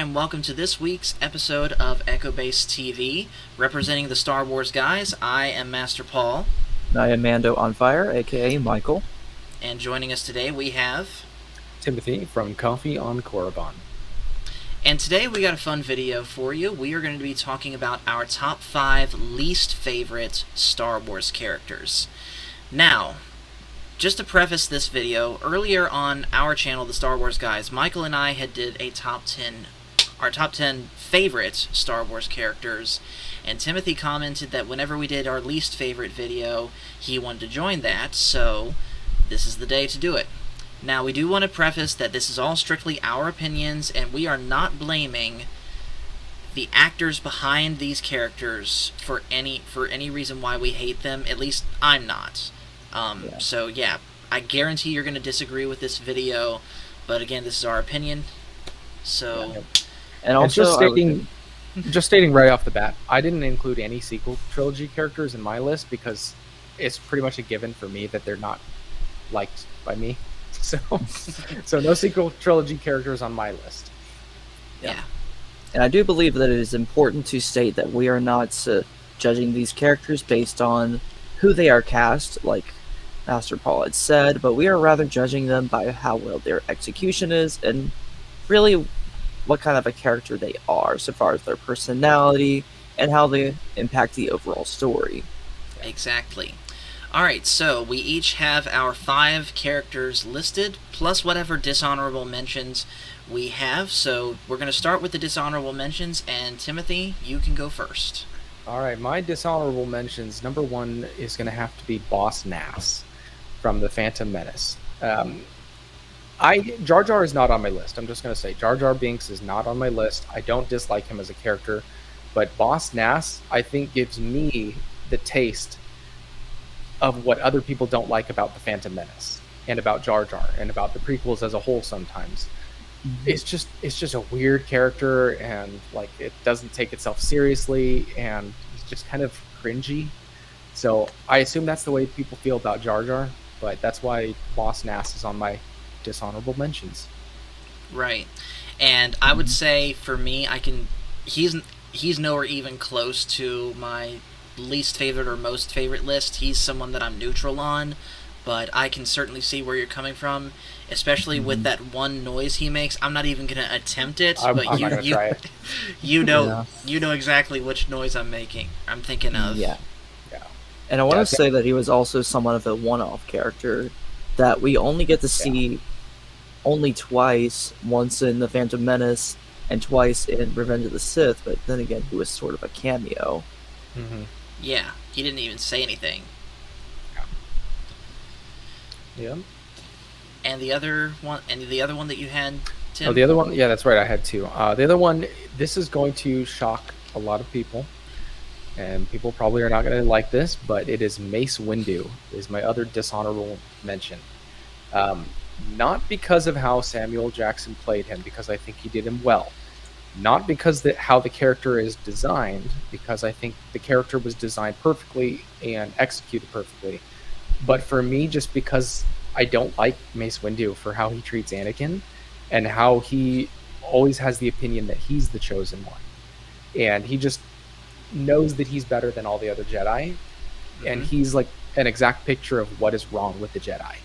and welcome to this week's episode of Echo Base TV. Representing the Star Wars guys, I am Master Paul. I am Mando on Fire, aka Michael. And joining us today we have... Timothy from Coffee on Korriban. And today we got a fun video for you. We are going to be talking about our top 5 least favorite Star Wars characters. Now, just to preface this video, earlier on our channel, the Star Wars Guys, Michael and I had did our top 10 favorite Star Wars characters, and Timothy commented that whenever we did our least favorite video, he wanted to join that, so this is the day to do it. Now, we do want to preface that this is all strictly our opinions, and we are not blaming the actors behind these characters for any reason why we hate them. At least I'm not. So yeah, I guarantee you're going to disagree with this video, but again, this is our opinion. So, and also just stating right off the bat, I didn't include any sequel trilogy characters in my list because it's pretty much a given for me that they're not liked by me. So no sequel trilogy characters on my list. Yeah. And I do believe that it is important to state that we are not judging these characters based on who they are cast, like Master Paul had said, but we are rather judging them by how well their execution is and really what kind of a character they are, so far as their personality and how they impact the overall story. Exactly. Alright, so we each have our 5 characters listed, plus whatever dishonorable mentions we have. So we're going to start with the dishonorable mentions, and Timothy, you can go first. Alright, my dishonorable mentions, number 1 is going to have to be Boss Nass from The Phantom Menace. Jar Jar is not on my list. I'm just going to say Jar Jar Binks is not on my list. I don't dislike him as a character, but Boss Nass, I think, gives me the taste of what other people don't like about The Phantom Menace and about Jar Jar and about the prequels as a whole sometimes. It's just a weird character, and like it doesn't take itself seriously, and it's just kind of cringy. So I assume that's the way people feel about Jar Jar, but that's why Boss Nass is on my dishonorable mentions. Right. And I would say for me, he's nowhere even close to my least favorite or most favorite list. He's someone that I'm neutral on, but I can certainly see where you're coming from, especially with that one noise he makes. I'm not even going to attempt it, I'm not gonna try it. you know exactly which noise I'm thinking of. Yeah. And I want to say that he was also somewhat of a one-off character that we only get to see only twice, once in The Phantom Menace and twice in Revenge of the Sith, but then again, he was sort of a cameo. Mm-hmm. Yeah, he didn't even say anything. Yeah. And the other one that you had, Tim? Oh, the other one? Yeah, that's right. I had 2. The other one, this is going to shock a lot of people, and people probably are not going to like this, but it is Mace Windu is my other dishonorable mention. Not because of how Samuel Jackson played him, because I think he did him well. Not because how the character is designed, because I think the character was designed perfectly and executed perfectly. But for me, just because I don't like Mace Windu for how he treats Anakin and how he always has the opinion that he's the chosen one. And he just knows that he's better than all the other Jedi. And he's like an exact picture of what is wrong with the Jedi.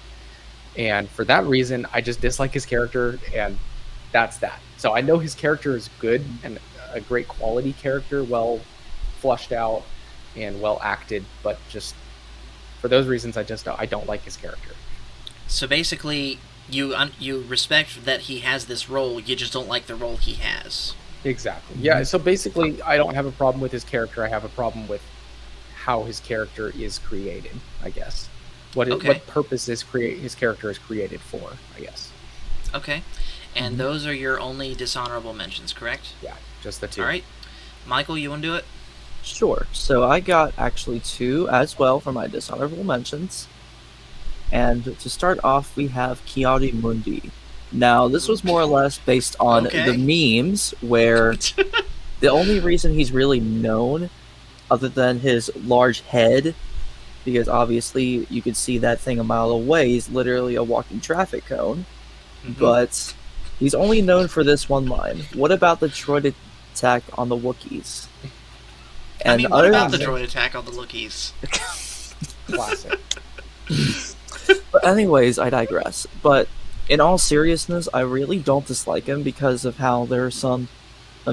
And for that reason, I just dislike his character, and that's that. So I know his character is good and a great quality character, well flushed out and well acted, but just for those reasons, I don't like his character. So basically, you respect that he has this role, you just don't like the role he has. Exactly. Yeah, so basically, I don't have a problem with his character. I have a problem with how his character is created, I guess. What purpose his character is created for, I guess. Okay. And those are your only dishonorable mentions, correct? Yeah, just the 2. All right. Michael, you want to do it? Sure. So I got actually 2 as well for my dishonorable mentions. And to start off, we have Ki-Adi-Mundi. Now, this was more or less based on the memes, where the only reason he's really known, other than his large head, because obviously you could see that thing a mile away, he's literally a walking traffic cone, but He's only known for this one line. What about the droid attack on the Wookiees? I mean, what other about the than- droid attack on the Wookiees? Classic. But anyways, I digress. But in all seriousness, I really don't dislike him because of how there are some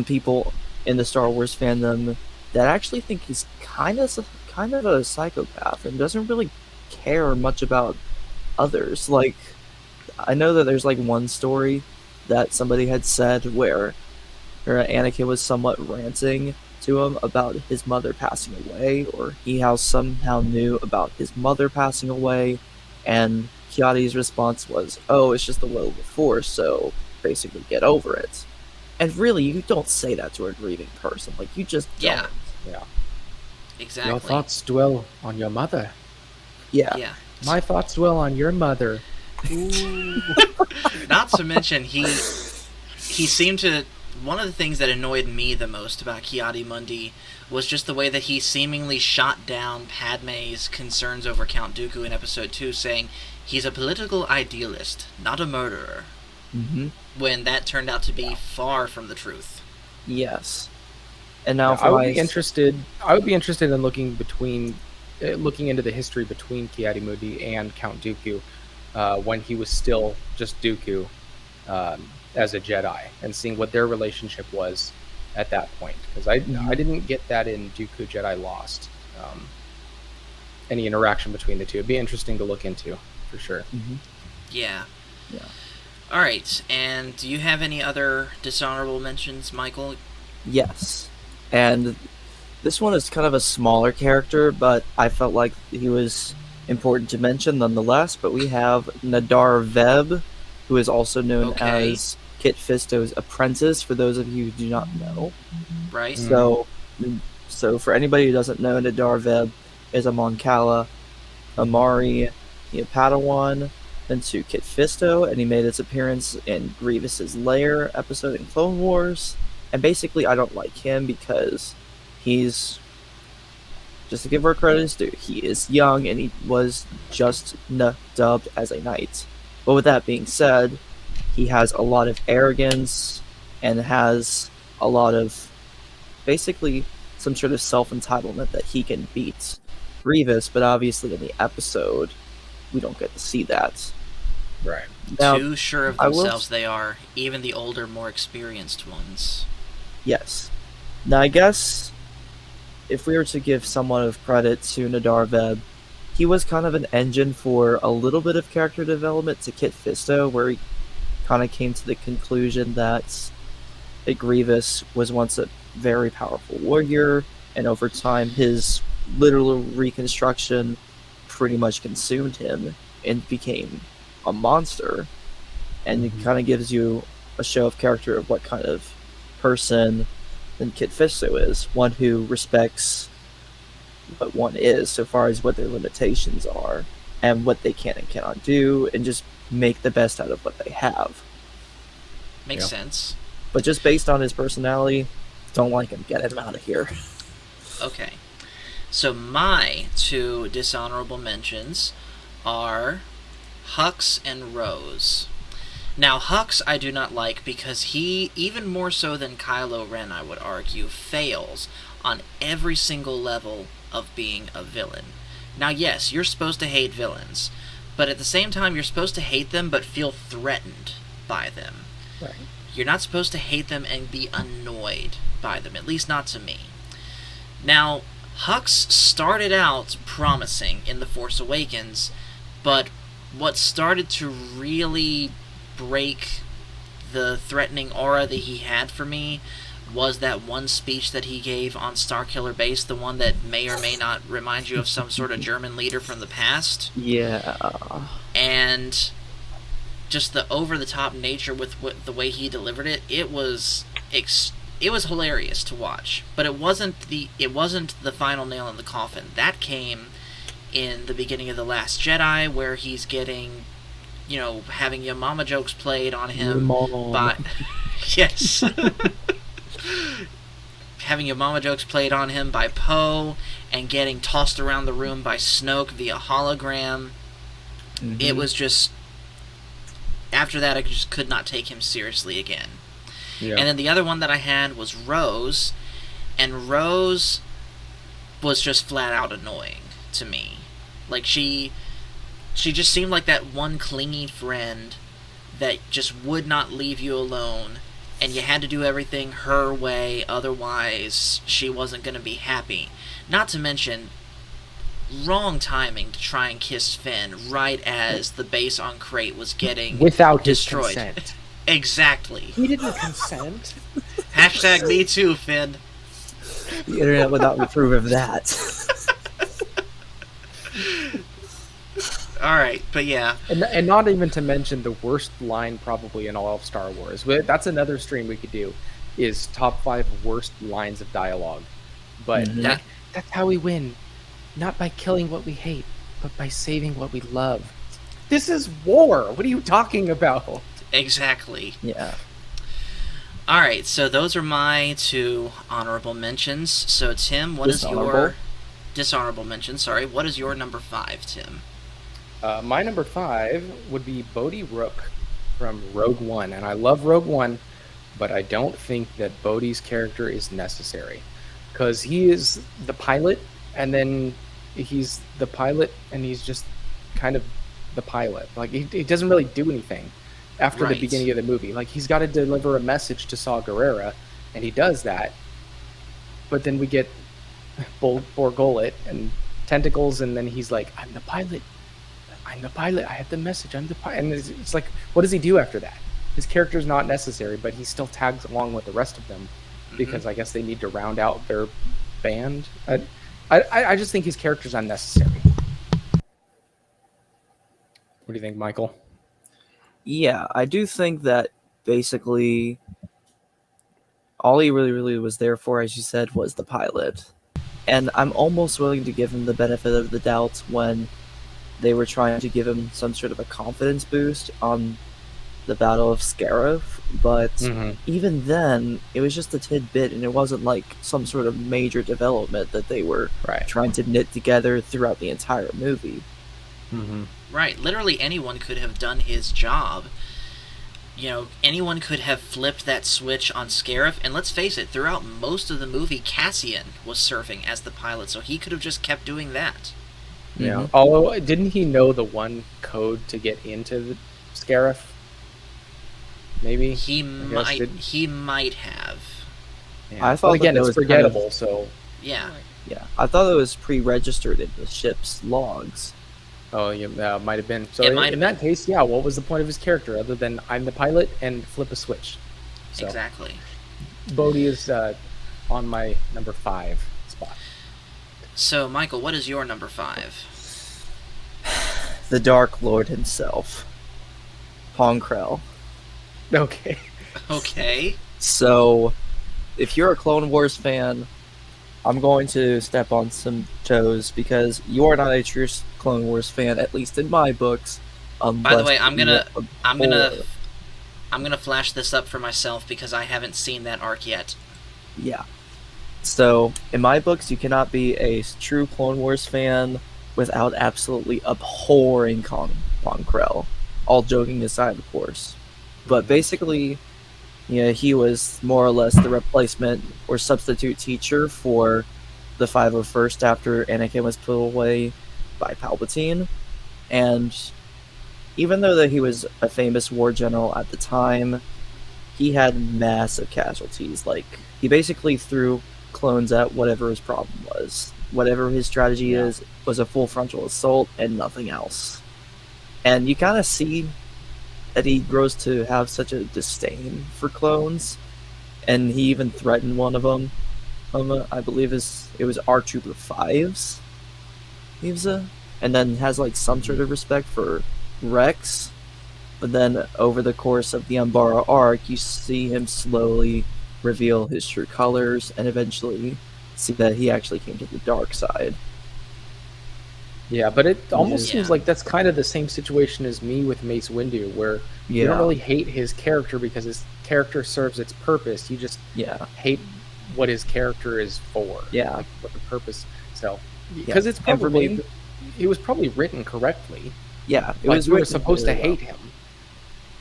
people in the Star Wars fandom that actually think he's kind of a psychopath and doesn't really care much about others. Like, I know that there's like one story that somebody had said where Anakin was somewhat ranting to him about his mother passing away, or he somehow knew about his mother passing away, and Kiadi's response was, "Oh, it's just the will of the Force, so basically get over it." And really, you don't say that to a grieving person. Like, you just don't. Yeah. Yeah. Exactly. Your thoughts dwell on your mother. Yeah. Yeah. My thoughts dwell on your mother. Not to mention, he seemed to... One of the things that annoyed me the most about Ki-Adi-Mundi was just the way that he seemingly shot down Padme's concerns over Count Dooku in Episode 2, saying he's a political idealist, not a murderer. Mm-hmm. When that turned out to be far from the truth. Yes. And now I would be interested. I would be interested in looking into the history between Ki-Adi-Mundi and Count Dooku when he was still just Dooku as a Jedi, and seeing what their relationship was at that point. Because I didn't get that in Dooku Jedi Lost. Any interaction between the two. It'd be interesting to look into for sure. Mm-hmm. Yeah. Yeah. All right. And do you have any other dishonorable mentions, Michael? Yes. And this one is kind of a smaller character, but I felt like he was important to mention nonetheless. But we have Nadar Veb, who is also known as Kit Fisto's apprentice, for those of you who do not know. Right. So for anybody who doesn't know, Nadar Veb is a Mon Cala, Amari, a Padawan, and to Kit Fisto, and he made his appearance in Grievous's Lair episode in Clone Wars. And basically, I don't like him because he's, just to give her credit is due, he is young and he was just dubbed as a knight. But with that being said, he has a lot of arrogance and has a lot of, basically, some sort of self-entitlement that he can beat Grievous, but obviously in the episode, we don't get to see that. Right. Now, Too sure of themselves they are, even the older, more experienced ones. Yes. Now, I guess if we were to give somewhat of credit to Nadar Veb, he was kind of an engine for a little bit of character development to Kit Fisto, where he kind of came to the conclusion that Grievous was once a very powerful warrior, and over time his literal reconstruction pretty much consumed him and became a monster. And it kind of gives you a show of character of what kind of person than Kit Fisto is. One who respects what one is, so far as what their limitations are, and what they can and cannot do, and just make the best out of what they have. Makes sense. But just based on his personality, don't like him. Get him out of here. Okay. So my two dishonorable mentions are Hux and Rose. Now, Hux I do not like because he, even more so than Kylo Ren, I would argue, fails on every single level of being a villain. Now, yes, you're supposed to hate villains, but at the same time, you're supposed to hate them but feel threatened by them. Right. You're not supposed to hate them and be annoyed by them, at least not to me. Now, Hux started out promising in The Force Awakens, but what started to really break the threatening aura that he had for me was that one speech that he gave on Starkiller Base, the one that may or may not remind you of some sort of German leader from the past. Yeah. And just the over-the-top nature with the way he delivered it, it was hilarious to watch. But it wasn't the final nail in the coffin. That came in the beginning of The Last Jedi, where he's getting, having your mama jokes played on him by... Yes. Having your mama jokes played on him by Poe, and getting tossed around the room by Snoke via hologram. Mm-hmm. It was just after that, I just could not take him seriously again. Yeah. And then the other one that I had was Rose, and Rose was just flat out annoying to me. Like, she just seemed like that one clingy friend that just would not leave you alone, and you had to do everything her way, otherwise she wasn't going to be happy. Not to mention, wrong timing to try and kiss Finn right as the base on Crate was getting without destroyed. his consent. Exactly. He didn't consent. Hashtag me too, Finn. The internet would not approve of that. Alright, but yeah. And not even to mention the worst line probably in all of Star Wars. That's another stream we could do, is top 5 worst lines of dialogue. But that's how we win. Not by killing what we hate, but by saving what we love. This is war! What are you talking about? Exactly. Yeah. Alright, so those are my 2 honorable mentions. So Tim, what is your... Dishonorable mention, sorry. What is your number 5, Tim? My number 5 would be Bodhi Rook from Rogue One. And I love Rogue One, but I don't think that Bodhi's character is necessary. Because he is the pilot, and then he's the pilot, and he's just kind of the pilot. Like, he doesn't really do anything after the beginning of the movie. Like, he's got to deliver a message to Saw Gerrera, and he does that. But then we get Borgullet and tentacles, and then he's like, I'm the pilot. I have the message. I'm the pilot. And it's like, what does he do after that? His character's not necessary, but he still tags along with the rest of them because I guess they need to round out their band. I just think his character's unnecessary. What do you think, Michael? Yeah, I do think that basically all he really was there for, as you said, was the pilot. And I'm almost willing to give him the benefit of the doubt when they were trying to give him some sort of a confidence boost on the Battle of Scarif, but even then, it was just a tidbit, and it wasn't like some sort of major development that they were trying to knit together throughout the entire movie. Right, literally anyone could have done his job. You know, anyone could have flipped that switch on Scarif, and let's face it, throughout most of the movie, Cassian was serving as the pilot, so he could have just kept doing that. Yeah, although, didn't he know the one code to get into the Scarif? Maybe? He might have. Yeah. I thought again, it's forgettable, so... Yeah. Yeah, I thought it was pre-registered in the ship's logs. Oh, yeah, might have been. So in that case, yeah, what was the point of his character other than I'm the pilot and flip a switch? So, exactly. Bodhi is on my number 5 spot. So, Michael, what is your number 5? The Dark Lord himself. Ponkrell. Okay. Okay. So, if you're a Clone Wars fan, I'm going to step on some toes because you are not a true Clone Wars fan, at least in my books. By the way, I'm gonna flash this up for myself because I haven't seen that arc yet. Yeah. So, in my books, you cannot be a true Clone Wars fan without absolutely abhorring Ponkrell. All joking aside, of course. But basically, he was more or less the replacement or substitute teacher for the 501st after Anakin was put away by Palpatine. And even though that he was a famous war general at the time, he had massive casualties. Like, he basically threw clones at whatever his problem was. Whatever his strategy was a full frontal assault and nothing else. And you kind of see that he grows to have such a disdain for clones, and he even threatened one of them. I believe it was R-Trooper 5's, and then has like some sort of respect for Rex. But then over the course of the Umbara arc, you see him slowly reveal his true colors, and eventually see that he actually came to the dark side. Yeah, but it almost seems like that's kind of the same situation as me with Mace Windu, where you don't really hate his character because his character serves its purpose. You just hate what his character is for. Yeah. Like, what the purpose. So, because it's probably... It was probably written correctly. Yeah. We were supposed to hate him.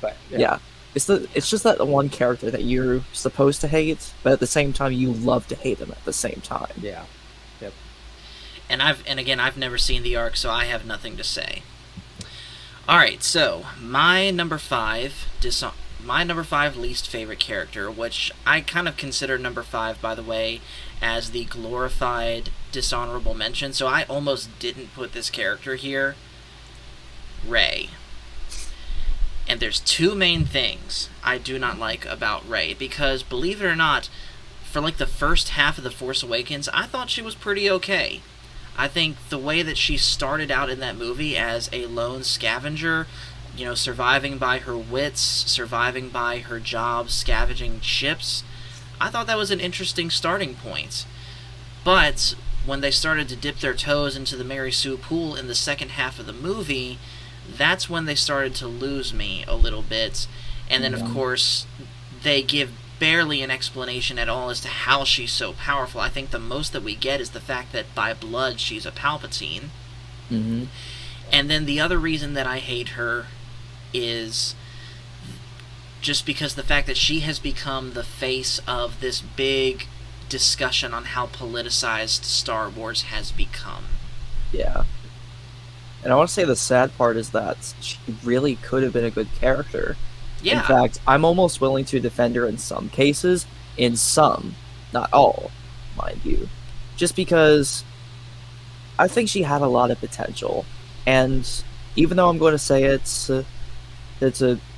But Yeah. It's just that one character that you're supposed to hate, but at the same time you love to hate him at the same time. Yeah. Yep. And again, I've never seen the arc, so I have nothing to say. All right, so my number 5 least favorite character, which I kind of consider number 5, by the way, as the glorified dishonorable mention. So I almost didn't put this character here. Rey. And there's two main things I do not like about Rey, because believe it or not, for like the first half of The Force Awakens, I thought she was pretty okay. I think the way that she started out in that movie as a lone scavenger, you know, surviving by her wits, surviving by her job scavenging ships, I thought that was an interesting starting point. But when they started to dip their toes into the Mary Sue pool in the second half of the movie, that's when they started to lose me a little bit. And then, of course, they give barely an explanation at all as to how she's so powerful. I think the most that we get is the fact that by blood she's a Palpatine. Mm-hmm. And then the other reason that I hate her is just because the fact that she has become the face of this big discussion on how politicized Star Wars has become. Yeah. And I want to say the sad part is that she really could have been a good character. Yeah. In fact, I'm almost willing to defend her in some cases, in some, not all, mind you. Just because I think she had a lot of potential. And even though I'm going to say it's a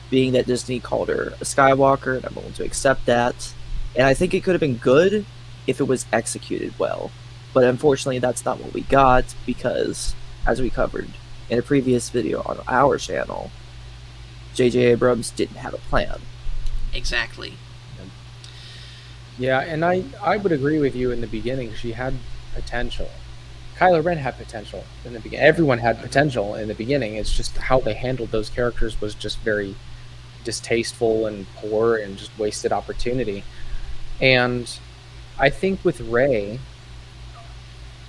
being that Disney called her a Skywalker, and I'm willing to accept that. And I think it could have been good if it was executed well. But unfortunately, that's not what we got, because, as we covered in a previous video on our channel, J.J. Abrams didn't have a plan. Exactly. Yeah, and I would agree with you in the beginning. She had potential. Kylo Ren had potential in the beginning. Everyone had potential in the beginning. It's just how they handled those characters was just very distasteful and poor and just wasted opportunity. And I think with Rey,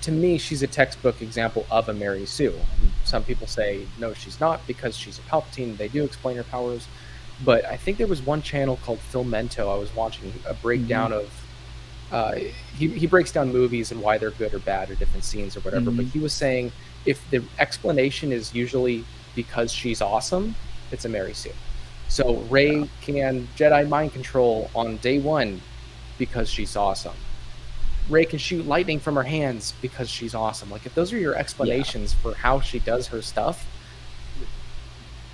to me, she's a textbook example of a Mary Sue. Some people say, no, she's not, because she's a Palpatine. They do explain her powers. But I think there was one channel called Phil Mento. I was watching a breakdown of... he breaks down movies and why they're good or bad or different scenes or whatever. But he was saying if the explanation is usually because she's awesome, it's a Mary Sue. So Rey can Jedi mind control on day one because she's awesome. Rey can shoot lightning from her hands because she's awesome. Like, if those are your explanations for how she does her stuff,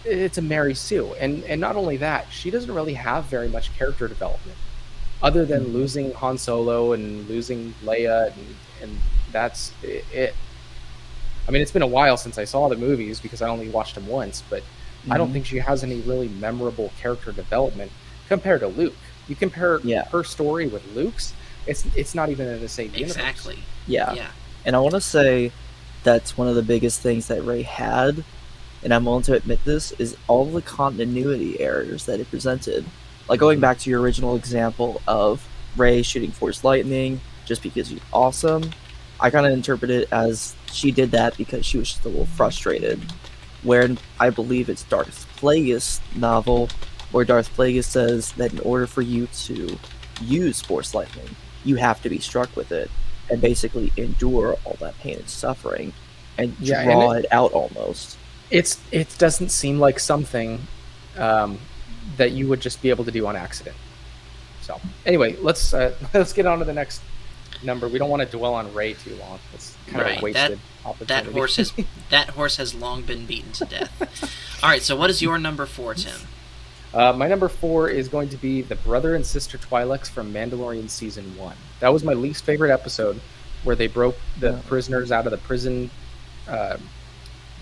it's a Mary Sue. And not only that, she doesn't really have very much character development other than losing Han Solo and losing Leia, and that's it. I mean, it's been a while since I saw the movies because I only watched them once, but I don't think she has any really memorable character development compared to Luke. You compare her story with Luke's, it's not even in the same universe. Exactly. Yeah. And I want to say that's one of the biggest things that Rey had, and I'm willing to admit this, is all the continuity errors that it presented. Like, going back to your original example of Rey shooting Force Lightning just because she's awesome, I kind of interpret it as she did that because she was just a little frustrated. Where I believe it's Darth Plagueis novel, where Darth Plagueis says that in order for you to use Force Lightning, you have to be struck with it and basically endure all that pain and suffering and draw it out almost. It doesn't seem like something that you would just be able to do on accident. So anyway, let's get on to the next number. We don't want to dwell on Rey too long. It's kind of a wasted opportunity. That horse has long been beaten to death. All right, so what is your number 4, Tim? My number 4 is going to be the brother and sister Twi'leks from Mandalorian Season 1. That was my least favorite episode, where they broke the prisoners out of the prison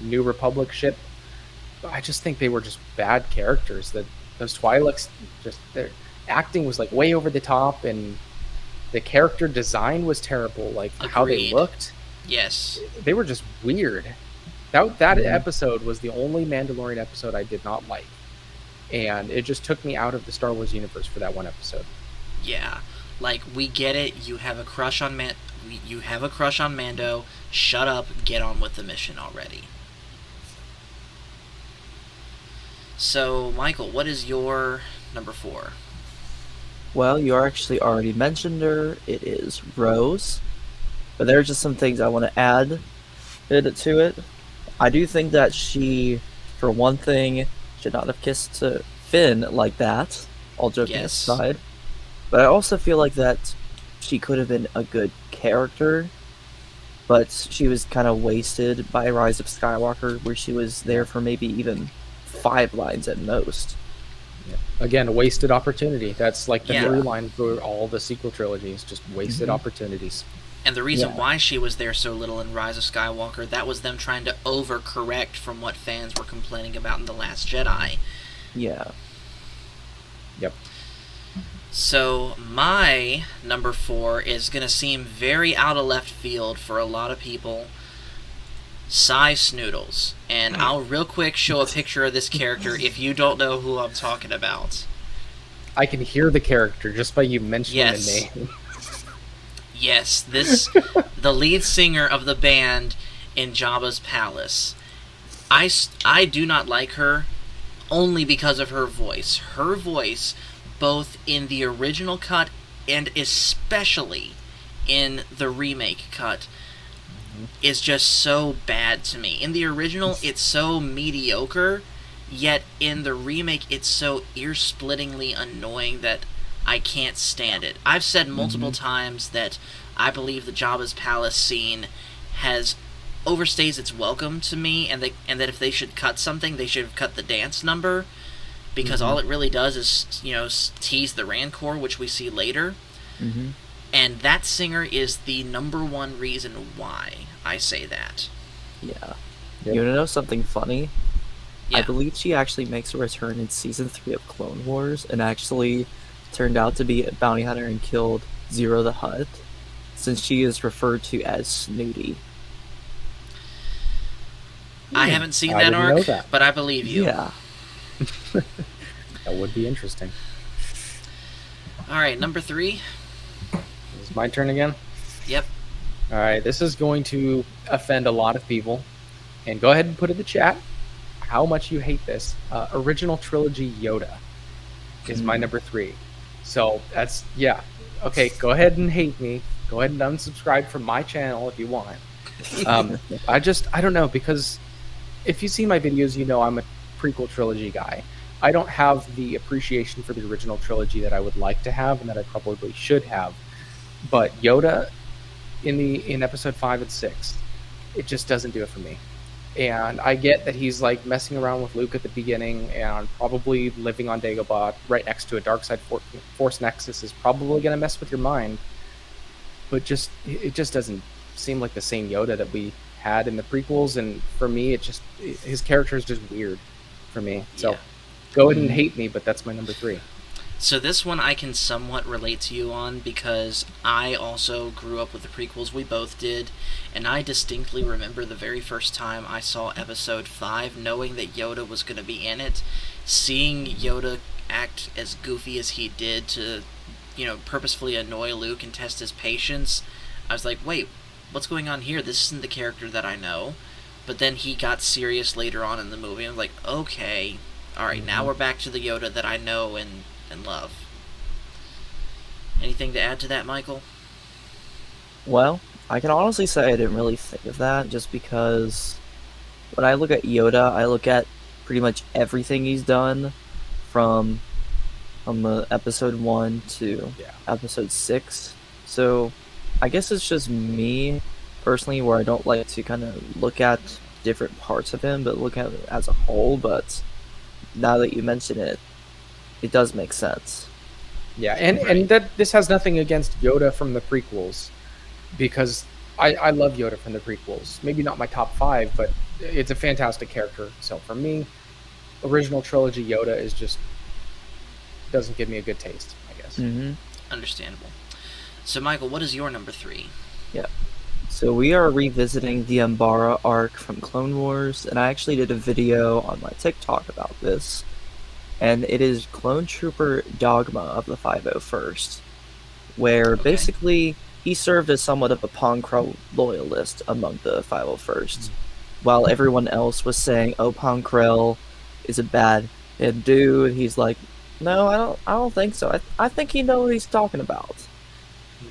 New Republic ship. I just think they were just bad characters. Those Twi'leks, just their acting was like way over the top, and the character design was terrible. Like how they looked. Yes, they were just weird. That episode was the only Mandalorian episode I did not like, and it just took me out of the Star Wars universe for that one episode. Yeah, like, we get it. You have a crush on Mando. Shut up. Get on with the mission already. So, Michael, what is your number 4? Well, you actually already mentioned her. It is Rose. But there are just some things I want to add to it. I do think that she, for one thing, should not have kissed Finn like that, all joking Yes. aside. But I also feel like that she could have been a good character, but she was kind of wasted by Rise of Skywalker, where she was there for maybe even 5 lines at most. Again, a wasted opportunity. That's like the Yeah. through line for all the sequel trilogies, just wasted opportunities. And the reason Yeah. why she was there so little in Rise of Skywalker, that was them trying to overcorrect from what fans were complaining about in The Last Jedi. Yeah. Yep. So, my number 4 is going to seem very out of left field for a lot of people. Snootles. And I'll real quick show a picture of this character if you don't know who I'm talking about. I can hear the character just by you mentioning Yes. the name. Yes, the lead singer of the band in Jabba's palace. I do not like her only because of her voice. Her voice, both in the original cut and especially in the remake cut, is just so bad to me. In the original, it's so mediocre, yet in the remake, it's so ear-splittingly annoying that I can't stand it. I've said multiple times that I believe the Jabba's palace scene has overstays its welcome to me, and that if they should cut something, they should have cut the dance number, because all it really does is, tease the Rancor, which we see later. Mm-hmm. And that singer is the number one reason why I say that. Yeah. Yep. You wanna know something funny? Yeah. I believe she actually makes a return in Season 3 of Clone Wars, and actually turned out to be a bounty hunter and killed Zero the Hutt, since she is referred to as Snooty. I haven't seen I that didn't know arc, that. but I believe you. Yeah. That would be interesting. Alright, number 3. It's my turn again? Yep. All right, this is going to offend a lot of people. And go ahead and put in the chat how much you hate this. Original trilogy Yoda is my number 3. So that's, yeah. Okay, go ahead and hate me. Go ahead and unsubscribe from my channel if you want. I don't know, because if you see my videos, you know I'm a prequel trilogy guy. I don't have the appreciation for the original trilogy that I would like to have and that I probably should have. But Yoda in episode 5 and 6, it just doesn't do it for me. And I get that he's like messing around with Luke at the beginning and probably living on Dagobah right next to a dark side force nexus is probably going to mess with your mind. But it just doesn't seem like the same Yoda that we had in the prequels. And for me, his character is just weird for me. So go ahead and hate me, but that's my number 3. So this one I can somewhat relate to you on, because I also grew up with the prequels. We both did, and I distinctly remember the very first time I saw episode 5, knowing that Yoda was going to be in it, seeing Yoda act as goofy as he did to, purposefully annoy Luke and test his patience. I was like, wait, what's going on here? This isn't the character that I know. But then he got serious later on in the movie. I'm like, okay, alright, now we're back to the Yoda that I know and love. Anything to add to that, Michael? Well, I can honestly say I didn't really think of that, just because when I look at Yoda, I look at pretty much everything he's done from episode 1 to episode 6. So I guess it's just me personally, where I don't like to kind of look at different parts of him, but look at it as a whole. But now that you mention it, it does make sense. Yeah, and that this has nothing against Yoda from the prequels, because I love Yoda from the prequels. Maybe not my top 5, but it's a fantastic character. So for me, original trilogy Yoda is just doesn't give me a good taste, I guess. Mm-hmm. Understandable. So Michael, what is your number 3? Yeah. So we are revisiting the Umbara arc from Clone Wars, and I actually did a video on my TikTok about this. And it is Clone Trooper Dogma of the 501st, where basically he served as somewhat of a Pong Krell loyalist among the 501st, while everyone else was saying, oh, Pong Krell is a bad And dude, he's like, no, I don't think so. I think he knows what he's talking about.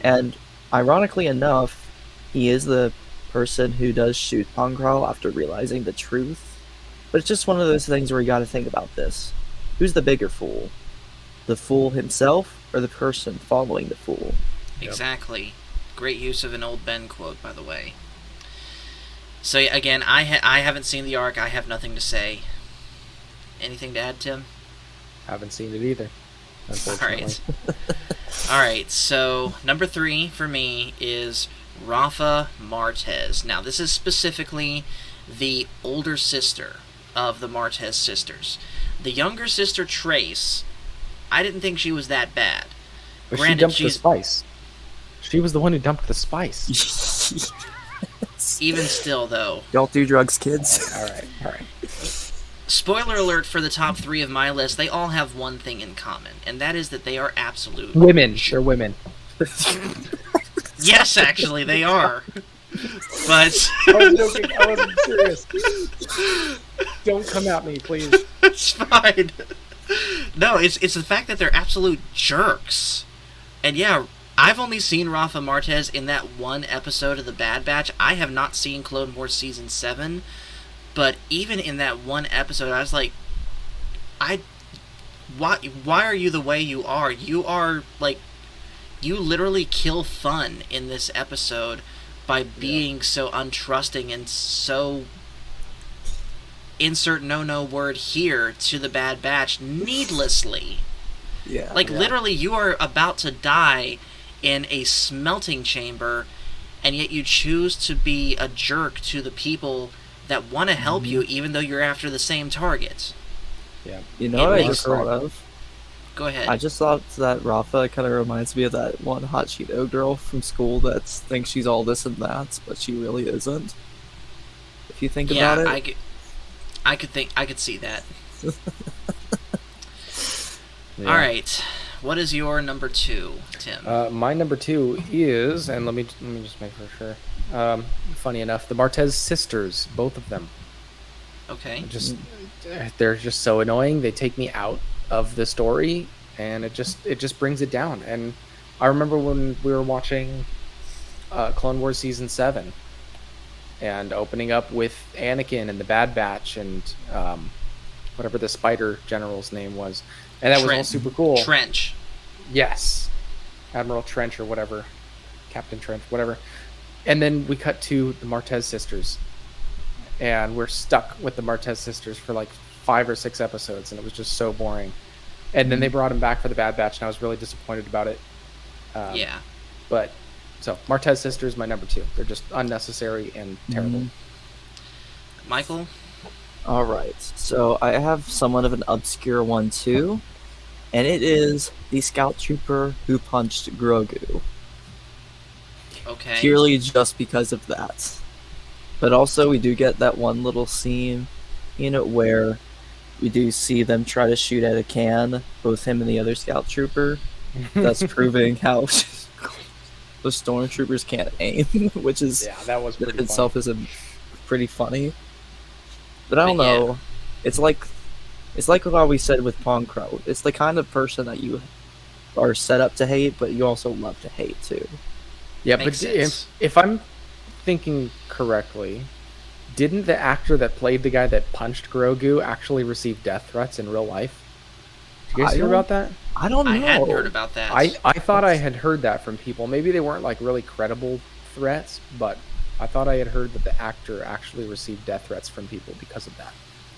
And ironically enough, he is the person who does shoot Pancral after realizing the truth. But it's just one of those things where you got to think about this: who's the bigger fool, the fool himself, or the person following the fool? Exactly. Great use of an old Ben quote, by the way. So again, I haven't seen the arc. I have nothing to say. Anything to add, Tim? Haven't seen it either, unfortunately. All right. So number 3 for me is Rafa Martez. Now, this is specifically the older sister of the Martez sisters. The younger sister, Trace, I didn't think she was that bad. But Granted, she dumped the spice. She was the one who dumped the spice. Even still, though. Don't do drugs, kids. All right. Spoiler alert for the top 3 of my list, they all have one thing in common, and that is that they are absolute Women. They're women. Yes, actually, they are. But I was joking. I wasn't serious. Don't come at me, please. it's fine. No, it's the fact that they're absolute jerks. And yeah, I've only seen Rafa Martez in that one episode of The Bad Batch. I have not seen Clone Wars Season 7. But even in that one episode, I was like, why are you the way you are? You are, like, you literally kill fun in this episode by being so untrusting and so, insert no word here, to the Bad Batch needlessly. Yeah. Like, literally, you are about to die in a smelting chamber, and yet you choose to be a jerk to the people that want to help you, even though you're after the same target. Yeah. You know what I just thought of? Go ahead. I just thought that Rafa kind of reminds me of that one hot Cheeto girl from school that thinks she's all this and that, but she really isn't. If you think about it. I could see that. All right. What is your number 2, Tim? My number 2 is, and let me just make sure. Funny enough, the Martez sisters, both of them. Okay. They're just so annoying. They take me out of the story, and it just brings it down. And I remember when we were watching Clone Wars Season 7, and opening up with Anakin and the Bad Batch and whatever the Spider General's name was, and that was all super cool. Trench. Yes, Admiral Trench or whatever, Captain Trench, whatever. And then we cut to the Martez sisters, and we're stuck with the Martez sisters for like 5 or 6 episodes, and it was just so boring. And then they brought him back for the Bad Batch, and I was really disappointed about it. Yeah. But, so, Martez sisters, my number 2. They're just unnecessary and terrible. Michael? Alright, so I have somewhat of an obscure one too, and it is the Scout Trooper who punched Grogu. Okay. Purely just because of that. But also we do get that one little scene, where we do see them try to shoot at a can, both him and the other Scout Trooper. That's proving how the Stormtroopers can't aim, which is that was pretty itself funny. is pretty funny. But I don't know. It's like what we said with Pancral. It's the kind of person that you are set up to hate, but you also love to hate too. Yeah, Makes but sense. if I'm thinking correctly, didn't the actor that played the guy that punched Grogu actually receive death threats in real life? Did you guys hear about that? I don't know. I hadn't heard about that. I thought I had heard that from people. Maybe they weren't like really credible threats, but I thought I had heard that the actor actually received death threats from people because of that.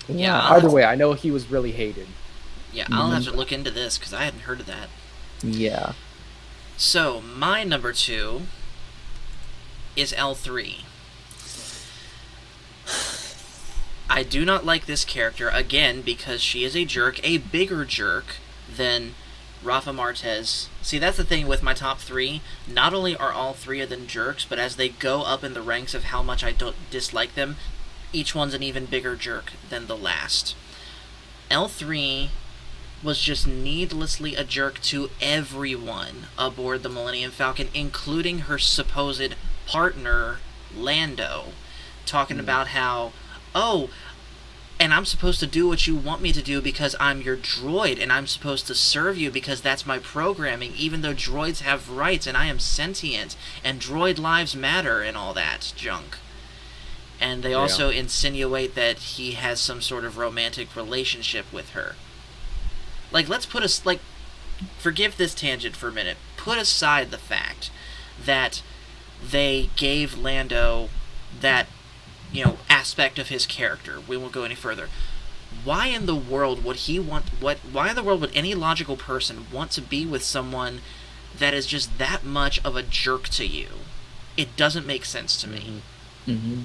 Yeah. Either way, I know he was really hated. Yeah, I'll have to look into this, because I hadn't heard of that. Yeah. So, my number 2 is L3. I do not like this character, again, because she is a jerk, a bigger jerk than Rafa Martez. See, that's the thing with my top 3. Not only are all 3 of them jerks, but as they go up in the ranks of how much I don't dislike them, each one's an even bigger jerk than the last. L3 was just needlessly a jerk to everyone aboard the Millennium Falcon, including her supposed partner, Lando, talking about how, and I'm supposed to do what you want me to do because I'm your droid, and I'm supposed to serve you because that's my programming, even though droids have rights, and I am sentient, and droid lives matter, and all that junk. And they also insinuate that he has some sort of romantic relationship with her. Like, let's put us, like, forgive this tangent for a minute. Put aside the fact that they gave Lando that, aspect of his character. We won't go any further. Why in the world would why in the world would any logical person want to be with someone that is just that much of a jerk to you? It doesn't make sense to me. Mm-hmm.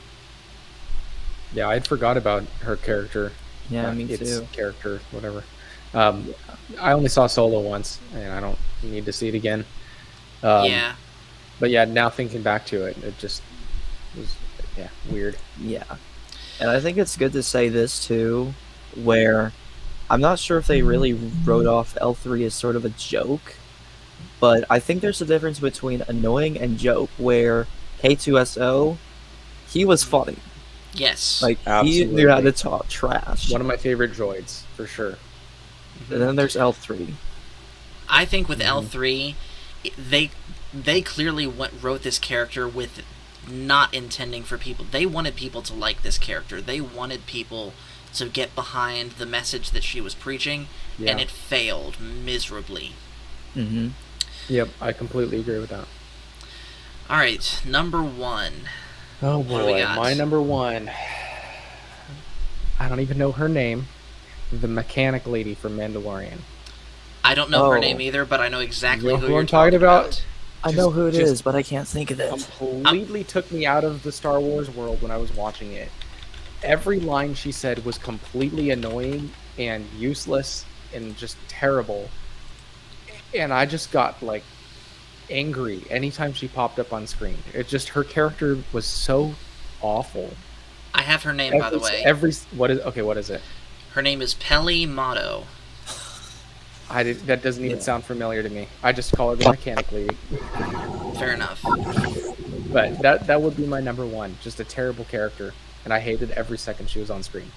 Yeah, I'd forgot about her character. Yeah, me too. Character, whatever. I only saw Solo once, and I don't need to see it again. Yeah. But yeah, now thinking back to it, it just was, weird. Yeah. And I think it's good to say this too, where I'm not sure if they really wrote off L3 as sort of a joke, but I think there's a difference between annoying and joke, where K2SO, he was funny. Yes. Like, Absolutely. he knew how to talk trash. One of my favorite droids, for sure. And then there's L3. I think with L3, they clearly wrote this character with not intending for people. They wanted people to like this character. They wanted people to get behind the message that she was preaching, and it failed miserably. Mm-hmm. Yep, I completely agree with that. All right, number 1. Oh What do we boy, got? my number 1. I don't even know her name. The mechanic lady from Mandalorian. I don't know her Oh. name either, but I know exactly You know who who you're I'm talking about? I know who it just is, but I can't think of it. Completely took me out of the Star Wars world when I was watching it. Every line she said was completely annoying and useless and just terrible. And I just got, like, angry anytime she popped up on screen. It just, her character was so awful. I have her name, by the way. What is it? Her name is Peli Motto. That doesn't even sound familiar to me. I just call her the mechanic lady. Fair enough. But that would be my number 1. Just a terrible character, and I hated every second she was on screen.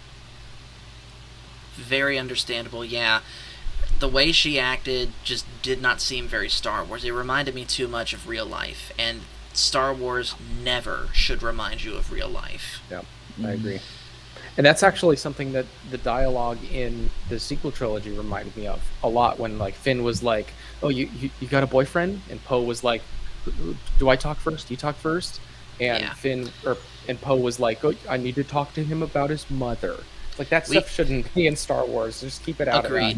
Very understandable, yeah. The way she acted just did not seem very Star Wars. It reminded me too much of real life, and Star Wars never should remind you of real life. Yeah, I agree. And that's actually something that the dialogue in the sequel trilogy reminded me of a lot, when, like, Finn was like, "Oh, you got a boyfriend?" And Poe was like, "Do I talk first? You talk first?" And and Poe was like, "Oh, I need to talk to him about his mother." Like, that stuff shouldn't be in Star Wars. Just keep it out of that.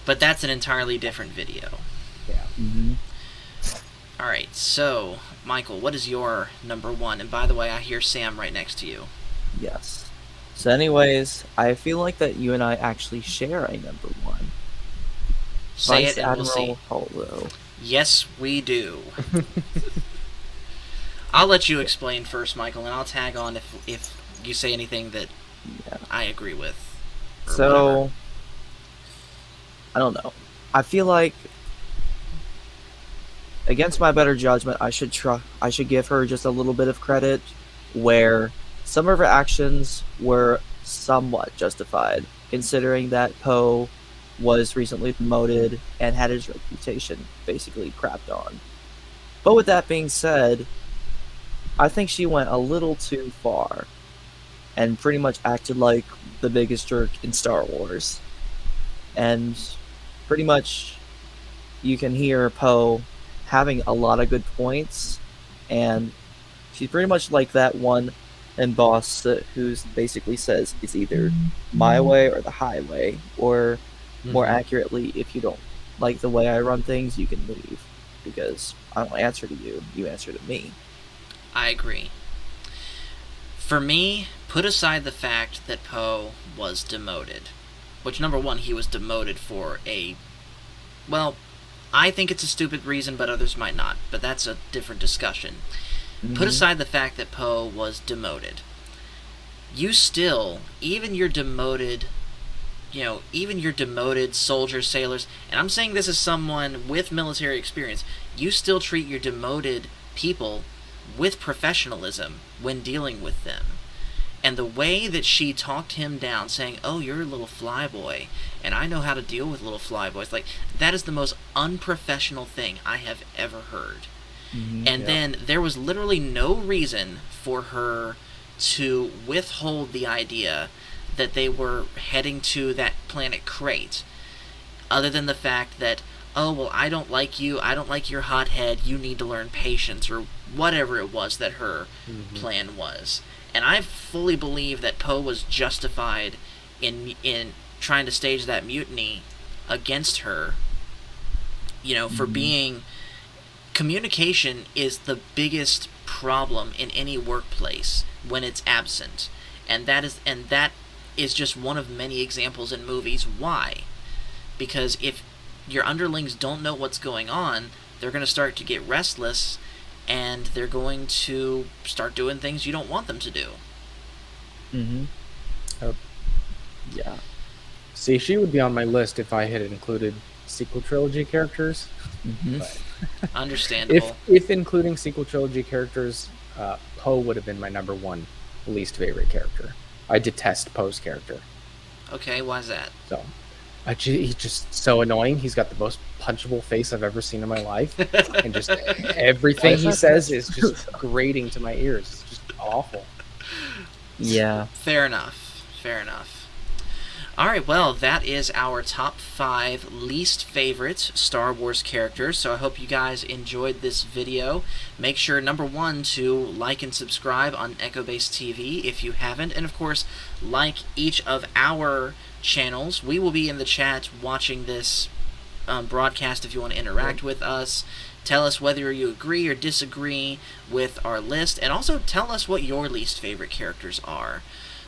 But that's an entirely different video. Yeah. Mm-hmm. All right, so Michael, what is your number 1? And by the way, I hear Sam right next to you. Yes. So anyways, I feel like that you and I actually share a number 1. Say Vice it and we'll Admiral see. Holdo. Yes, we do. I'll let you explain first, Michael, and I'll tag on if you say anything that I agree with. So, whatever. I don't know. I feel like, against my better judgment, I should give her just a little bit of credit, where some of her actions were somewhat justified, considering that Poe was recently promoted and had his reputation basically crapped on. But with that being said, I think she went a little too far and pretty much acted like the biggest jerk in Star Wars. And pretty much you can hear Poe having a lot of good points, and she's pretty much like that one in Boss who basically says it's either my way or the highway, or more accurately, if you don't like the way I run things, you can leave, because I don't answer to you, you answer to me. I agree. For me, put aside the fact that Poe was demoted, which, number 1, he was demoted for well, I think it's a stupid reason, but others might not, but that's a different discussion. Put aside the fact that Poe was demoted. You still, even your demoted soldiers, sailors, and I'm saying this as someone with military experience, you still treat your demoted people with professionalism when dealing with them. And the way that she talked him down, saying, "Oh, you're a little flyboy, and I know how to deal with little flyboys," like, that is the most unprofessional thing I have ever heard. And then there was literally no reason for her to withhold the idea that they were heading to that planet Crate, other than the fact that, "Oh, well, I don't like you, I don't like your hot head, you need to learn patience," or whatever it was that her plan was. And I fully believe that Poe was justified in trying to stage that mutiny against her, you know, for being... Communication is the biggest problem in any workplace when it's absent. And that is just one of many examples in movies. Why? Because if your underlings don't know what's going on, they're going to start to get restless, and they're going to start doing things you don't want them to do. Yeah. See, she would be on my list if I had included sequel trilogy characters. But Understandable. if including sequel trilogy characters, Poe would have been my number one least favorite character. I detest Poe's character. Okay, why's that? So, he's just so annoying. He's got the most punchable face I've ever seen in my life, and just everything he says is just grating to my ears. It's just awful. Yeah. Fair enough. Fair enough. Alright, well, that is our top 5 least favorite Star Wars characters, so I hope you guys enjoyed this video. Make sure, number 1, to like and subscribe on Echo Base TV if you haven't, and of course, like each of our channels. We will be in the chat watching this broadcast if you want to interact with us. Tell us whether you agree or disagree with our list, and also tell us what your least favorite characters are.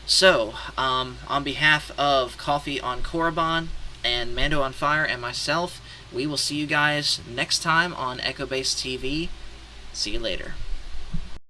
So, on behalf of Coffee on Korriban and Mando on Fire and myself, we will see you guys next time on Echo Base TV. See you later.